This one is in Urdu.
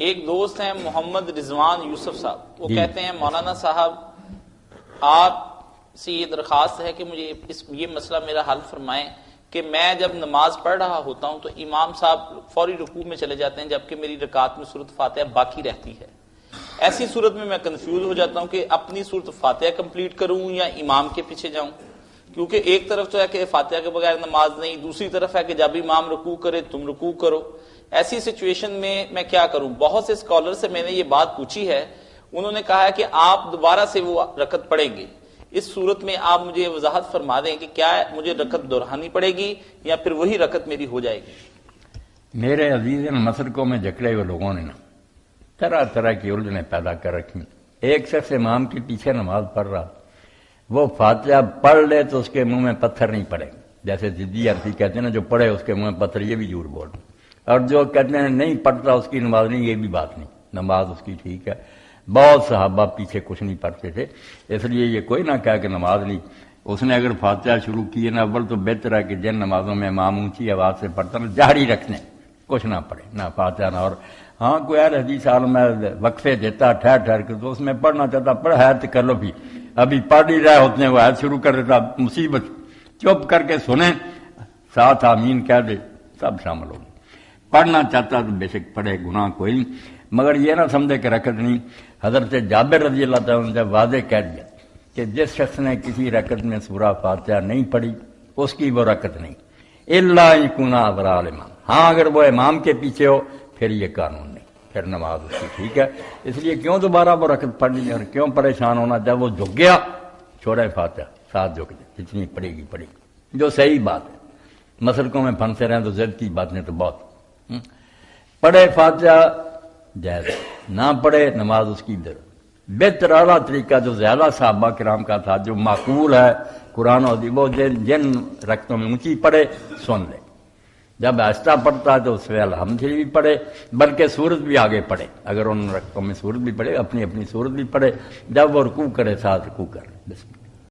ایک دوست ہیں محمد رضوان یوسف صاحب، وہ کہتے ہیں مولانا صاحب آپ سے یہ درخواست ہے کہ مجھے یہ مسئلہ میرا حل فرمائیں کہ میں جب نماز پڑھ رہا ہوتا ہوں تو امام صاحب فوری رکوع میں چلے جاتے ہیں جبکہ میری رکعت میں سورۃ فاتحہ باقی رہتی ہے۔ ایسی صورت میں کنفیوز ہو جاتا ہوں کہ اپنی سورۃ فاتحہ کمپلیٹ کروں یا امام کے پیچھے جاؤں، کیونکہ ایک طرف تو ہے کہ فاتحہ کے بغیر نماز نہیں، دوسری طرف ہے کہ جب امام رکوع کرے تم رکوع کرو۔ ایسی سچویشن میں کیا کروں؟ بہت سے اسکالر سے میں نے یہ بات پوچھی ہے، انہوں نے کہا ہے کہ آپ دوبارہ سے وہ رکعت پڑھیں گے۔ اس صورت میں آپ مجھے وضاحت فرما دیں کہ کیا مجھے رکعت دہرانی پڑے گی یا پھر وہی رکعت میری ہو جائے گی؟ میرے عزیز مسلکوں میں جکڑے ہوئے لوگوں نے نا طرح طرح کی الجھنیں پیدا کر رکھی۔ ایک شخص امام کے پیچھے نماز پڑھ رہا، وہ فاتحہ پڑھ لے تو اس کے منہ میں پتھر نہیں پڑے، جیسے ضدی عرفی کہتے ہیں نا، جو پڑھے اس کے منہ میں پتھر، یہ بھی جھوٹ بول رہا۔ اور جو کہتے ہیں نہیں پڑھتا اس کی نماز نہیں، یہ بھی بات نہیں، نماز اس کی ٹھیک ہے۔ بہت صحابہ پیچھے کچھ نہیں پڑھتے تھے، اس لیے یہ کوئی نہ کہا کہ نماز نہیں۔ اس نے اگر فاتحہ شروع کی ہے نا، اول تو بہتر ہے کہ جن نمازوں میں امام اونچی آواز سے پڑھتا نا جاری رکھنے، کچھ نہ پڑھے، نہ فاتحہ نہ۔ اور ہاں کوئی یار حدیث عالم میں وقفے دیتا ٹھہر ٹھہر کے، تو اس میں پڑھنا چاہتا پڑھ، ہے تو کر لو بھی، ابھی پڑھ ہی رہے ہوتے ہیں، وہ عید شروع کر دیتا، مصیبت۔ چپ کر کے سنیں، ساتھ آمین کہہ دے، سب شامل ہو۔ پڑھنا چاہتا تو بے شک پڑھے، گناہ کوئی نہیں، مگر یہ نہ سمجھے کہ رکعت نہیں۔ حضرت جابر رضی اللہ تعالیٰ نے واضح کہہ دیا کہ جس شخص نے کسی رکعت میں سورہ فاتحہ نہیں پڑھی اس کی وہ رکعت نہیں، الا یکون ورا الامام۔ ہاں اگر وہ امام کے پیچھے ہو پھر یہ قانون نہیں، پھر نماز اس کی ٹھیک ہے۔ اس لیے کیوں دوبارہ وہ رکعت پڑھنی اور کیوں پریشان ہونا؟ جب وہ جھک گیا چھوڑے فاتحہ، ساتھ جھک جائے، جتنی پڑھے گی پڑھے گی، جو صحیح بات ہے۔ مسلکوں میں پھنسے رہیں تو ضد کی باتیں تو بہت۔ پڑھے فاتحہ جائز، نہ پڑھے نماز اس کی در۔ بہتر اعلیٰ طریقہ جو زیادہ صحابہ کرام کا تھا، جو معقول ہے قرآن و حدیث، وہ جن رکعتوں میں اونچی پڑھے سن لے، جب آہستہ پڑھتا ہے تو اس میں الحمدللہ بھی پڑھے، بلکہ سورت بھی آگے پڑھے، اگر ان رکعتوں میں سورت بھی پڑھے، اپنی اپنی سورت بھی پڑھے، جب وہ رکوع کرے ساتھ رکوع کر۔